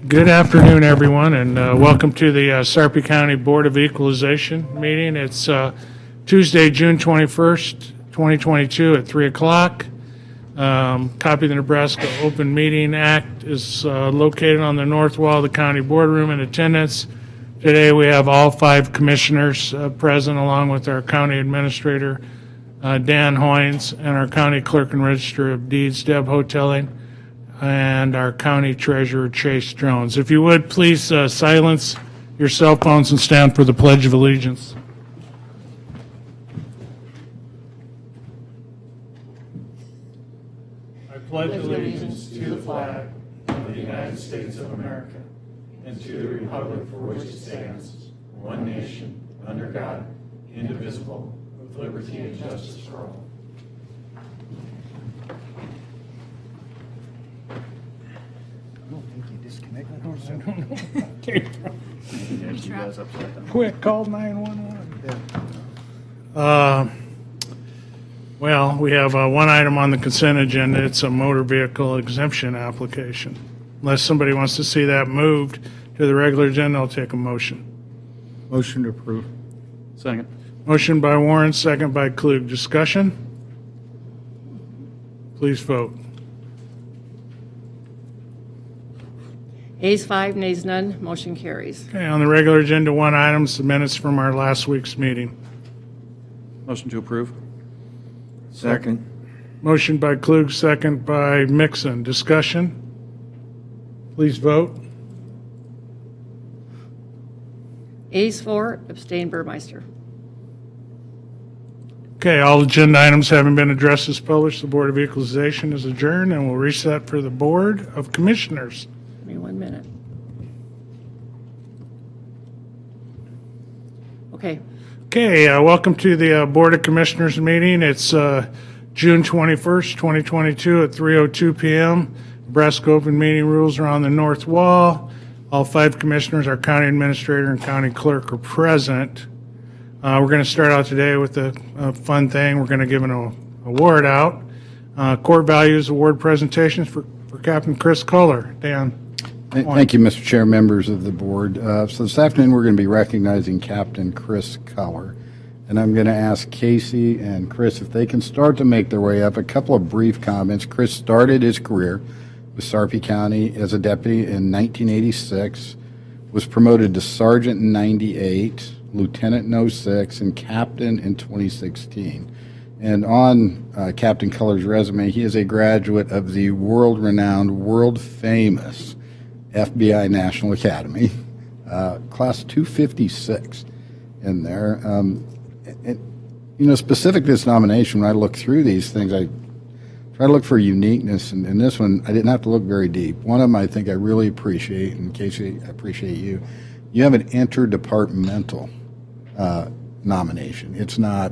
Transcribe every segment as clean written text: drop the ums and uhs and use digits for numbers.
Good afternoon, everyone, and welcome to the Sarpy County Board of Equalization meeting. It's Tuesday, June 21st, 2022 at 3 o'clock. Copy of the Nebraska Open Meeting Act is located on the north wall of the county boardroom in attendance. Today we have all 5 commissioners present, along with our county administrator, Dan Hoins, and our county clerk and register of deeds, Deb Houghtaling, and our county treasurer, Chase Jones. If you would, please silence your cell phones and stand for the Pledge of Allegiance. I pledge allegiance to the flag of the United States of America and to the republic for which it stands, one nation, under God, indivisible, with liberty and justice for all. I don't think you disconnected. Quick, call 911. Well, we have one item on the consent agenda. It's a motor vehicle exemption application. Unless somebody wants to see that moved to the regular agenda, I'll take a motion. Motion to approve. Second. Motion by Warren, second by Klug. Discussion? Please vote. Ayes 5, nays none, motion carries. Okay, on the regular agenda, one item, the minutes from our last week's meeting. Motion to approve. Second. Motion by Klug, second by Mixon. Discussion? Please vote. Ayes 4, abstain Burmeister. Okay, all agenda items having been addressed as published, the Board of Equalization is adjourned, and we'll reset for the Board of Commissioners. Give me 1 minute. Okay, Okay, welcome to the Board of Commissioners meeting. It's June 21st, 2022 at 3:02 p.m. Nebraska open meeting rules are on the north wall. All 5 commissioners, our county administrator and county clerk, are present. We're going to start out today with a fun thing. We're going to give an award out. Court Values Award presentations for Captain Chris Culler. Dan. Thank you, Mr. Chair, members of the board. So this afternoon, we're going to be recognizing Captain Chris Culler. And I'm going to ask Casey and Chris if they can start to make their way up. A couple of brief comments. Chris started his career with Sarpy County as a deputy in 1986, was promoted to sergeant in 98, lieutenant in 06, and captain in 2016. And on Captain Culler's resume, he is a graduate of the world-renowned, world-famous FBI National Academy, class 256 in there. Specific to this nomination, when I look through these things, I try to look for uniqueness. And in this one, I didn't have to look very deep. One of them I think I really appreciate, and Casey, I appreciate you. You have an interdepartmental nomination. It's not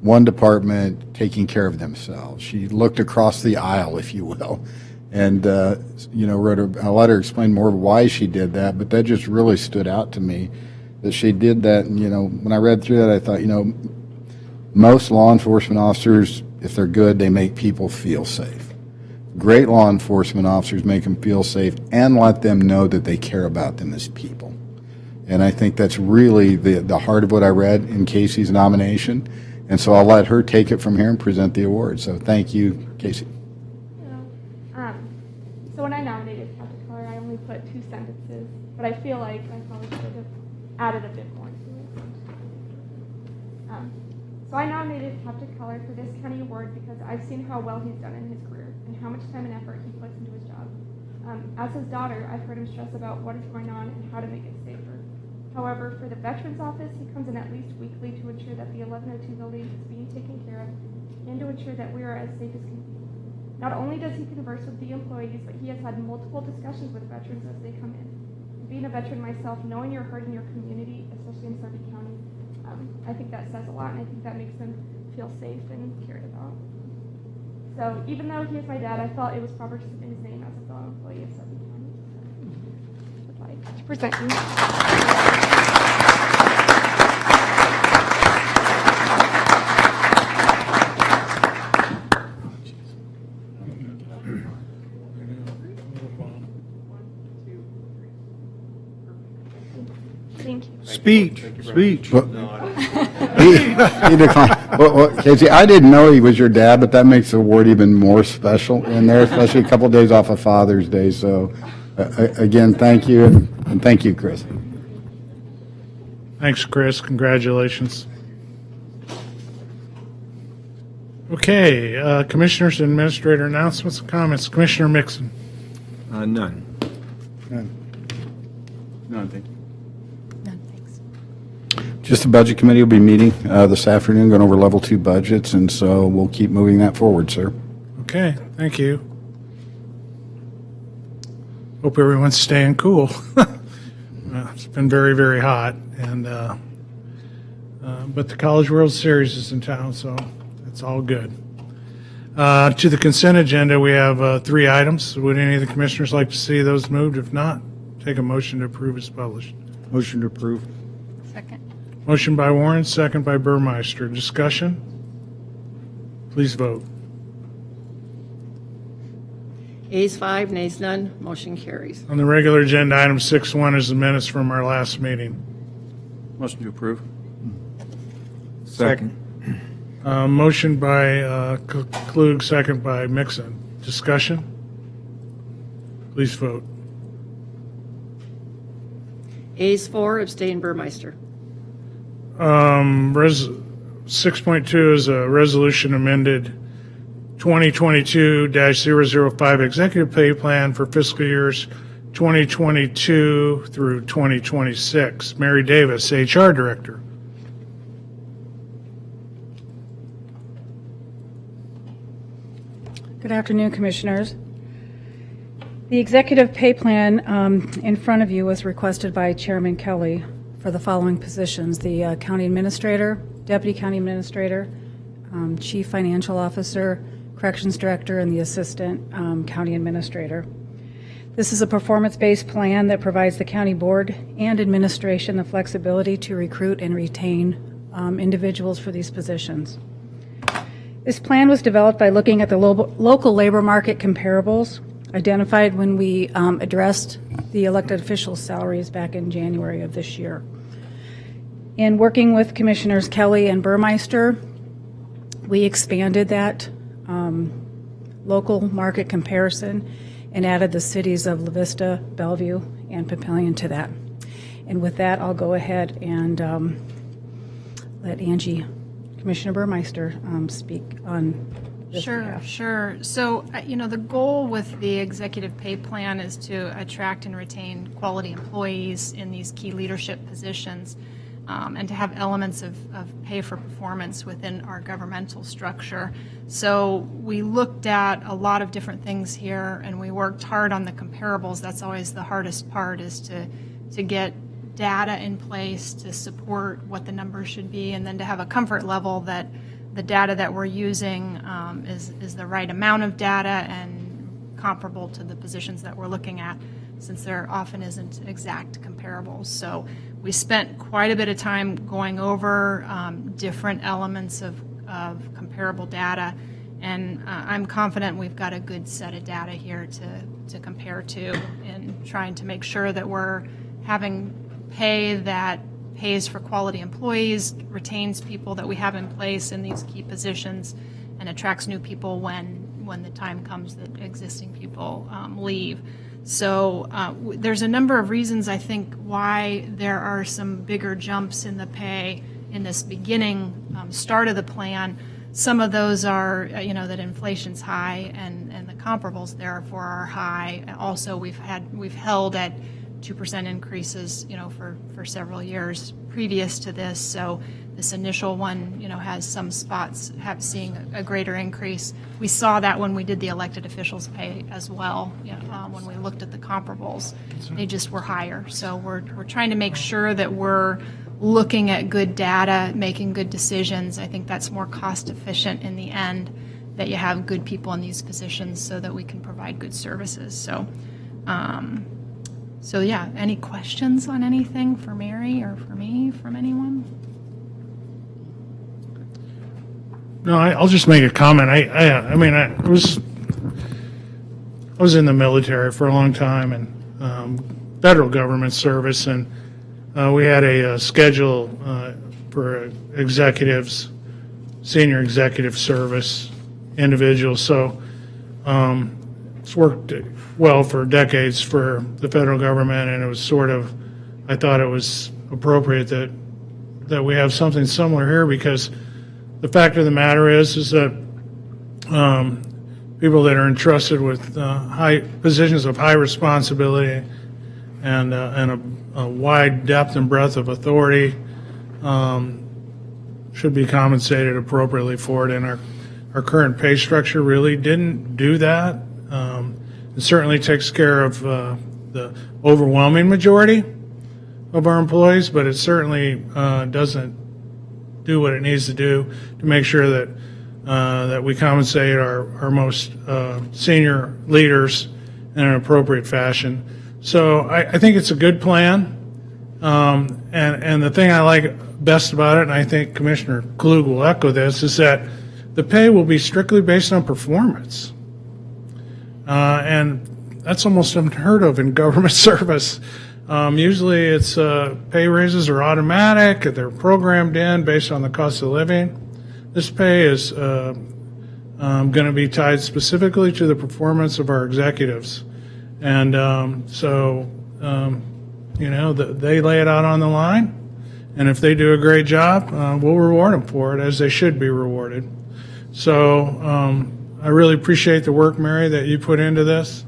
one department taking care of themselves. She looked across the aisle, if you will, and wrote a letter explained more of why she did that. But that just really stood out to me that she did that. And when I read through that, I thought, most law enforcement officers, if they're good, they make people feel safe. Great law enforcement officers make them feel safe and let them know that they care about them as people. And I think that's really the heart of what I read in Casey's nomination. And so I'll let her take it from here and present the award. So thank you, Casey. So when I nominated Captain Culler, I only put 2 sentences, but I feel like I probably should have added a bit more to it. So I nominated Captain Culler for this county award because I've seen how well he's done in his career and how much time and effort he puts into his job. As his daughter, I've heard him stress about what is going on and how to make it safer. However, for the Veterans Office, he comes in at least weekly to ensure that the 1102 building is being taken care of and to ensure that we are as safe as can be. Not only does he converse with the employees, but he has had multiple discussions with veterans as they come in. Being a veteran myself, knowing you're hurt in your community, especially in Sarpy County, I think that says a lot, and I think that makes them feel safe and cared about. So even though he is my dad, I felt it was proper to submit his name as a fellow employee of Sarpy County. So I'd like to present you. Thank you. Speech. He declined. Well, Casey, I didn't know he was your dad, but that makes the award even more special in there, especially a couple of days off of Father's Day. So, again, thank you, and thank you, Chris. Thanks, Chris. Congratulations. Okay, Commissioners and Administrator announcements and comments. Commissioner Mixon. None. None, thank you. None, thanks. Just the Budget Committee will be meeting this afternoon, going over level 2 budgets, and so we'll keep moving that forward, sir. Okay, thank you. Hope everyone's staying cool. It's been very, very hot, and but the College World Series is in town, so that's all good. To the consent agenda, we have 3 items. Would any of the commissioners like to see those moved? If not, take a motion to approve as published. Motion to approve. Second. Motion by Warren, second by Burmeister. Discussion? Please vote. Ayes 5, nays none, motion carries. On the regular agenda, item 6.1 is the minutes from our last meeting. Motion to approve. Second. Motion by Klug, second by Mixon. Discussion? Please vote. Ayes 4, abstain Burmeister. 6.2 is a resolution amended 2022-005 executive pay plan for fiscal years 2022 through 2026. Mary Davis, HR Director. Good afternoon, Commissioners. The executive pay plan in front of you was requested by Chairman Kelly for the following positions: the County Administrator, Deputy County Administrator, Chief Financial Officer, Corrections Director, and the Assistant County Administrator. This is a performance-based plan that provides the County Board and Administration the flexibility to recruit and retain individuals for these positions. This plan was developed by looking at the local labor market comparables identified when we addressed the elected officials' salaries back in January of this year. In working with Commissioners Kelly and Burmeister, we expanded that local market comparison and added the cities of La Vista, Bellevue, and Papillion to that. And with that, I'll go ahead and let Angie, Commissioner Burmeister, speak on this behalf. Sure. So, the goal with the executive pay plan is to attract and retain quality employees in these key leadership positions, and to have elements of pay for performance within our governmental structure. So we looked at a lot of different things here, and we worked hard on the comparables. That's always the hardest part, is to get data in place to support what the numbers should be, and then to have a comfort level that the data that we're using is the right amount of data and comparable to the positions that we're looking at, since there often isn't exact comparables. So we spent quite a bit of time going over different elements of comparable data, and I'm confident we've got a good set of data here to compare to, and trying to make sure that we're having pay that pays for quality employees, retains people that we have in place in these key positions, and attracts new people when the time comes that existing people leave. So there's a number of reasons, I think, why there are some bigger jumps in the pay in this beginning start of the plan. Some of those are, that inflation's high, and the comparables therefore are high. Also, we've held at 2% increases, for several years previous to this. So this initial one, has some spots seeing a greater increase. We saw that when we did the elected officials' pay as well. When we looked at the comparables, they just were higher. So we're trying to make sure that we're looking at good data, making good decisions. I think that's more cost efficient in the end, that you have good people in these positions so that we can provide good services. So yeah, any questions on anything for Mary or for me from anyone? No, I'll just make a comment. I was in the military for a long time, and federal government service, and we had a schedule for executives, senior executive service individuals. So it's worked well for decades for the federal government, and it was sort of, I thought it was appropriate that we have something similar here, because the fact of the matter is that people that are entrusted with high positions of high responsibility and a wide depth and breadth of authority should be compensated appropriately for it. And our current pay structure really didn't do that. It certainly takes care of the overwhelming majority of our employees, but it certainly doesn't do what it needs to do to make sure that we compensate our most senior leaders in an appropriate fashion. So I think it's a good plan, and the thing I like best about it, and I think Commissioner Klug will echo this, is that the pay will be strictly based on performance, and that's almost unheard of in government service. Usually it's pay raises are automatic, they're programmed in based on the cost of living. This pay is going to be tied specifically to the performance of our executives. And they lay it out on the line, and if they do a great job, we'll reward them for it, as they should be rewarded. So I really appreciate the work, Mary, that you put into this.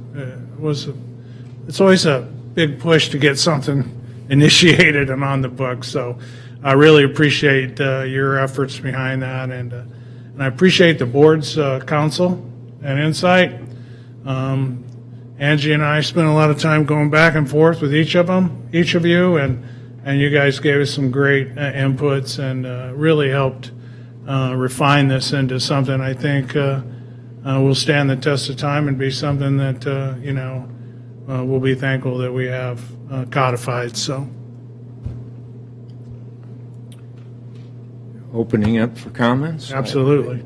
It's always a big push to get something initiated and on the books. So I really appreciate your efforts behind that, and I appreciate the board's counsel and insight. Angie and I spent a lot of time going back and forth with each of you, and you guys gave us some great inputs and really helped refine this into something I think will stand the test of time and be something that we'll be thankful that we have codified. So, Opening up for comments? absolutely.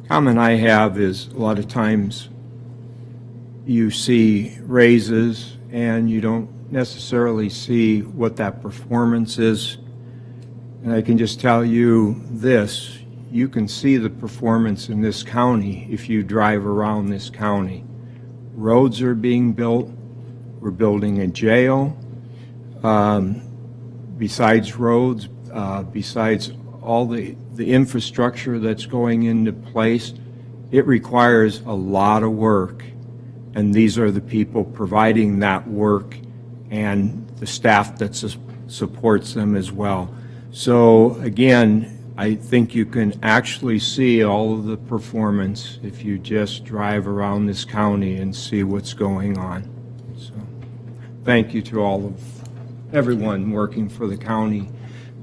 Comment I have is a lot of times you see raises and you don't necessarily see what that performance is. And I can just tell you this, you can see the performance in this county if you drive around this county. Roads are being built. We're building a jail. Besides roads, besides all the infrastructure that's going into place, it requires a lot of work. And these are the people providing that work and the staff that supports them as well. So again, I think you can actually see all of the performance if you just drive around this county and see what's going on. So thank you to everyone working for the county,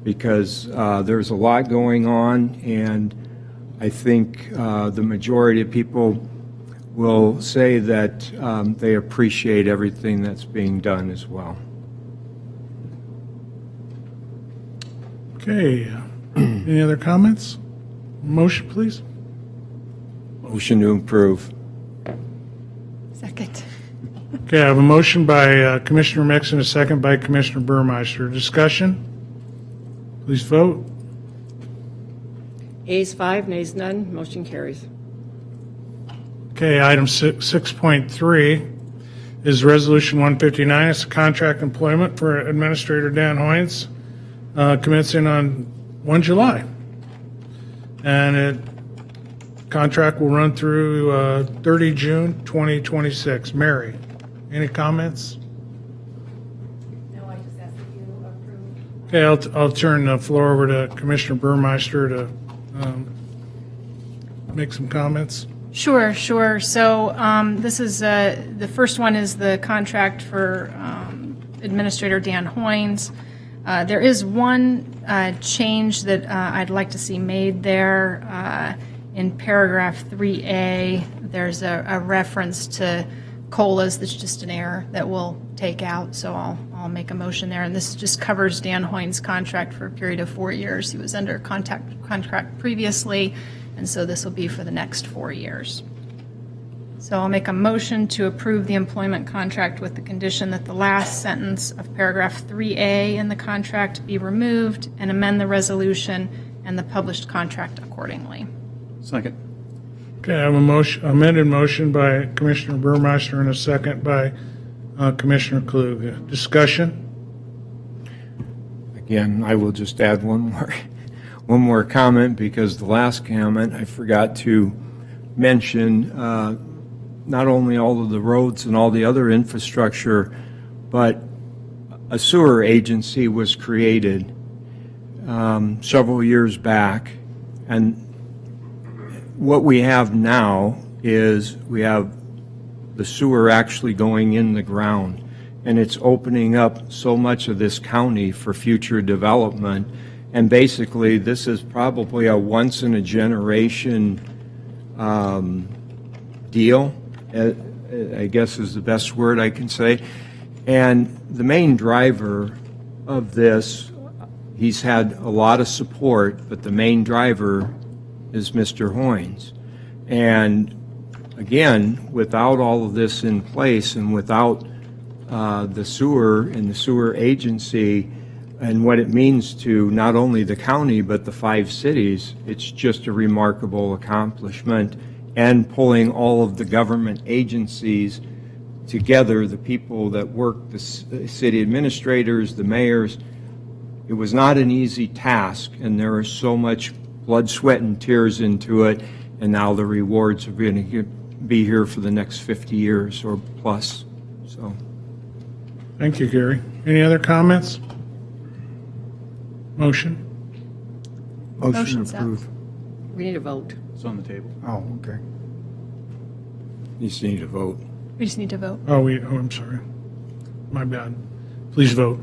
because there's a lot going on, and I think the majority of people will say that they appreciate everything that's being done as well. Okay. Any other comments? Motion, please. Motion to approve. Second. Okay, I have a motion by Commissioner Mixon, a second by Commissioner Burmeister. Discussion? Please vote. Ayes 5, nays none, motion carries. Okay, item 6.3 is Resolution 159. It's a contract employment for Administrator Dan Hoins, commencing on 1 July. And contract will run through 30 June 2026. Mary, any comments? No, I just asked that you approve. Okay, I'll turn the floor over to Commissioner Burmeister to make some comments. Sure. So this is, the first one is the contract for Administrator Dan Hoins. There is one change that I'd like to see made there. In paragraph 3A, there's a reference to COLAs. That's just an error that we'll take out, so I'll make a motion there. And this just covers Dan Hoins' contract for a period of 4 years. He was under contract previously, and so this will be for the next 4 years. So I'll make a motion to approve the employment contract with the condition that the last sentence of paragraph 3A in the contract be removed and amend the resolution and the published contract accordingly. Second. Okay, I have a motion, amended motion by Commissioner Burmeister and a second by Commissioner Klug. Discussion? Again, I will just add one more comment, because the last comment I forgot to mention not only all of the roads and all the other infrastructure, but a sewer agency was created several years back, and what we have now is we have the sewer actually going in the ground, and it's opening up so much of this county for future development. And basically, this is probably a once-in-a-generation deal, I guess is the best word I can say. And the main driver of this, he's had a lot of support, but the main driver is Mr. Hoins. And again, without all of this in place and without the sewer and the sewer agency and what it means to not only the county but the 5 cities, it's just a remarkable accomplishment. And pulling all of the government agencies together, the people that work, the city administrators, the mayors, it was not an easy task, and there is so much blood, sweat, and tears into it, and now the rewards are going to be here for the next 50 years or plus. So, Thank you, Gary. Any other comments? Motion? Motion's up. We need a vote. It's on the table. Oh, okay. you just need to vote. We just need to vote. Oh, I'm sorry. My bad. Please vote.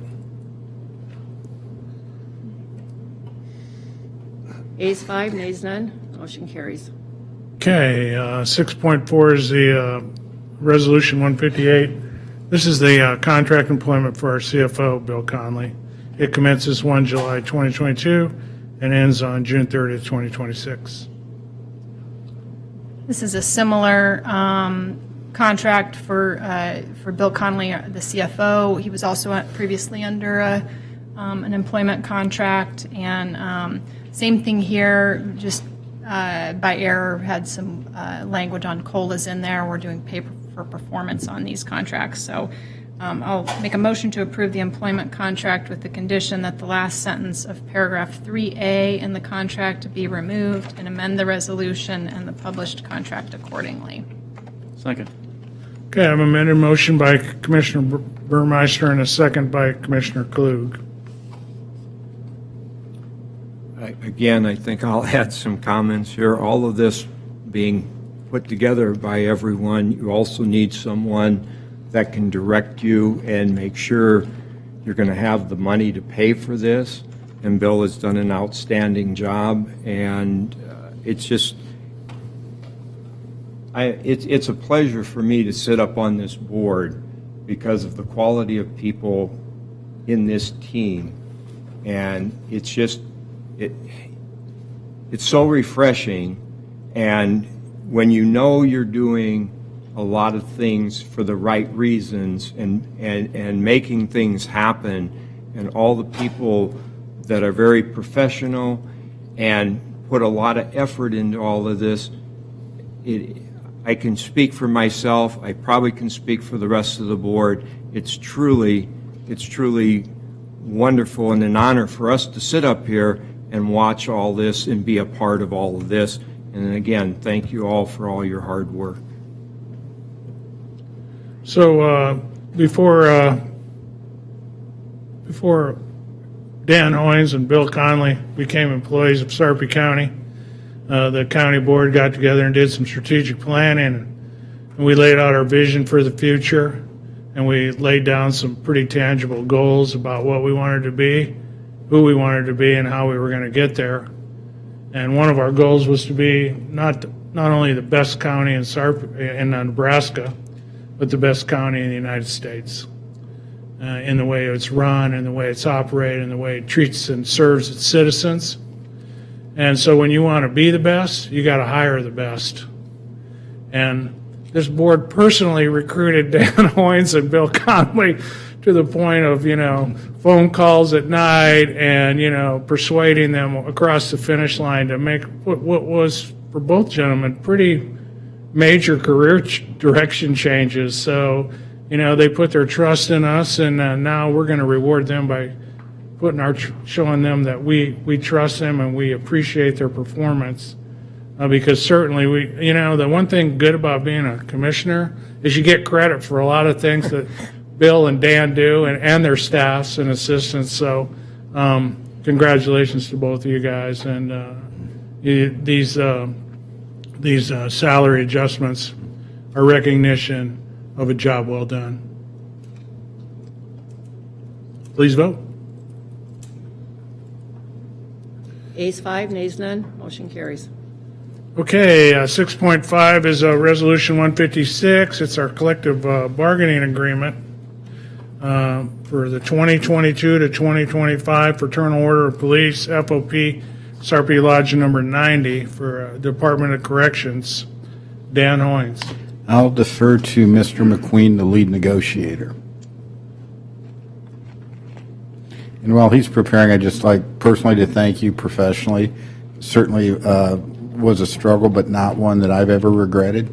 Ayes 5, nays none, motion carries. Okay, 6.4 is the Resolution 158. This is the contract employment for our CFO, Bill Conley. It commences 1 July 2022 and ends on June 30th, 2026. This is a similar contract for Bill Conley, the CFO. He was also previously under an employment contract, and same thing here, just by error had some language on COLAs in there. We're doing pay for performance on these contracts. So I'll make a motion to approve the employment contract with the condition that the last sentence of paragraph 3A in the contract be removed and amend the resolution and the published contract accordingly. Second. Okay, I have an amended motion by Commissioner Burmeister and a second by Commissioner Klug. Again, I think I'll add some comments here. All of this being put together by everyone, you also need someone that can direct you and make sure you're going to have the money to pay for this. And Bill has done an outstanding job, and it's just, it's a pleasure for me to sit up on this board because of the quality of people in this team. And it's just, it's so refreshing, and when you know you're doing a lot of things for the right reasons and making things happen, and all the people that are very professional and put a lot of effort into all of this, I can speak for myself, I probably can speak for the rest of the board. It's truly wonderful and an honor for us to sit up here and watch all this and be a part of all of this. And again, thank you all for all your hard work. So before Dan Hoins and Bill Conley became employees of Sarpy County, the county board got together and did some strategic planning, and we laid out our vision for the future, and we laid down some pretty tangible goals about what we wanted to be, who we wanted to be, and how we were going to get there. And one of our goals was to be not only the best county in Nebraska, but the best county in the United States, in the way it's run, in the way it's operated, in the way it treats and serves its citizens. And so when you want to be the best, you got to hire the best. And this board personally recruited Dan Hoins and Bill Conley to the point of, phone calls at night and, persuading them across the finish line to make what was, for both gentlemen, pretty major career direction changes. So, they put their trust in us, and now we're going to reward them by showing them that we trust them and we appreciate their performance. Because certainly the one thing good about being a commissioner is you get credit for a lot of things that Bill and Dan do and their staffs and assistants. So congratulations to both of you guys. And these salary adjustments are recognition of a job well done. Please vote. Ayes 5, nays none, motion carries. Okay, 6.5 is Resolution 156. It's our collective bargaining agreement for the 2022 to 2025 Fraternal Order of Police, FOP, Sarpy Lodge number 90 for Department of Corrections. Dan Hoins. I'll defer to Mr. McQueen, the lead negotiator. And while he's preparing, I'd just like personally to thank you professionally. Certainly was a struggle, but not one that I've ever regretted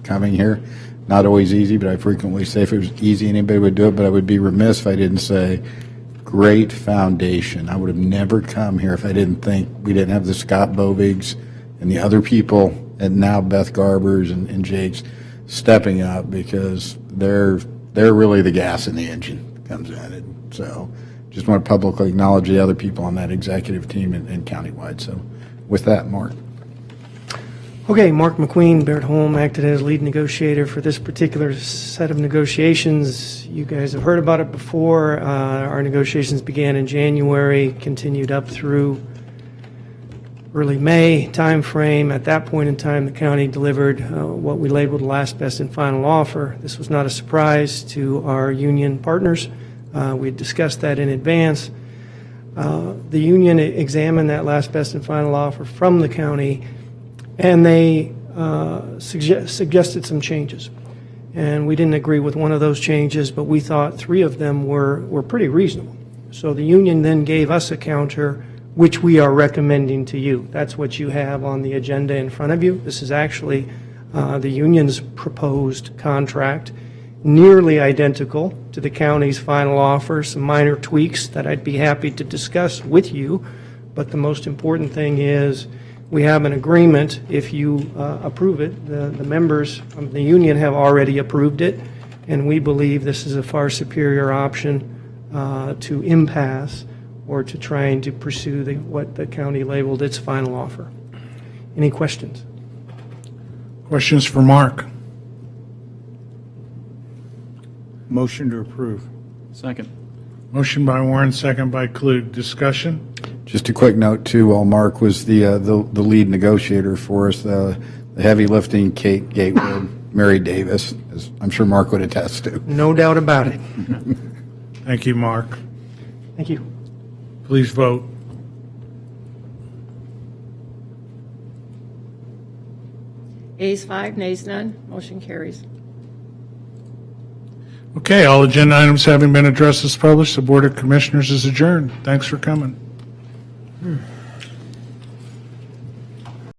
coming here. Not always easy, but I frequently say if it was easy, anybody would do it, but I would be remiss if I didn't say great foundation. I would have never come here if I didn't think we didn't have the Scott Bovigs and the other people, and now Beth Garbers and Jake's stepping up, because they're really the gas in the engine that comes in it. So just want to publicly acknowledge the other people on that executive team and countywide. So with that, Mark. Okay, Mark McQueen, Barrett Holm, acted as lead negotiator for this particular set of negotiations. You guys have heard about it before. Our negotiations began in January, continued up through early May timeframe. At that point in time, the county delivered what we labeled the last best and final offer. This was not a surprise to our union partners. We had discussed that in advance. The union examined that last best and final offer from the county, and they suggested some changes. And we didn't agree with one of those changes, but we thought 3 of them were pretty reasonable. So the union then gave us a counter, which we are recommending to you. That's what you have on the agenda in front of you. This is actually the union's proposed contract, nearly identical to the county's final offer, some minor tweaks that I'd be happy to discuss with you. But the most important thing is we have an agreement. If you approve it, the members of the union have already approved it, and we believe this is a far superior option to impasse or to trying to pursue what the county labeled its final offer. Any questions? Questions for Mark? Motion to approve. Second. Motion by Warren, second by Klug. Discussion? Just a quick note, too, while Mark was the lead negotiator for us, the heavy lifting, Kate Gatewood, Mary Davis, as I'm sure Mark would attest to. No doubt about it. Thank you, Mark. Thank you. Please vote. Ayes 5, nays none, motion carries. Okay, all agenda items having been addressed as published, the Board of Commissioners is adjourned. Thanks for coming.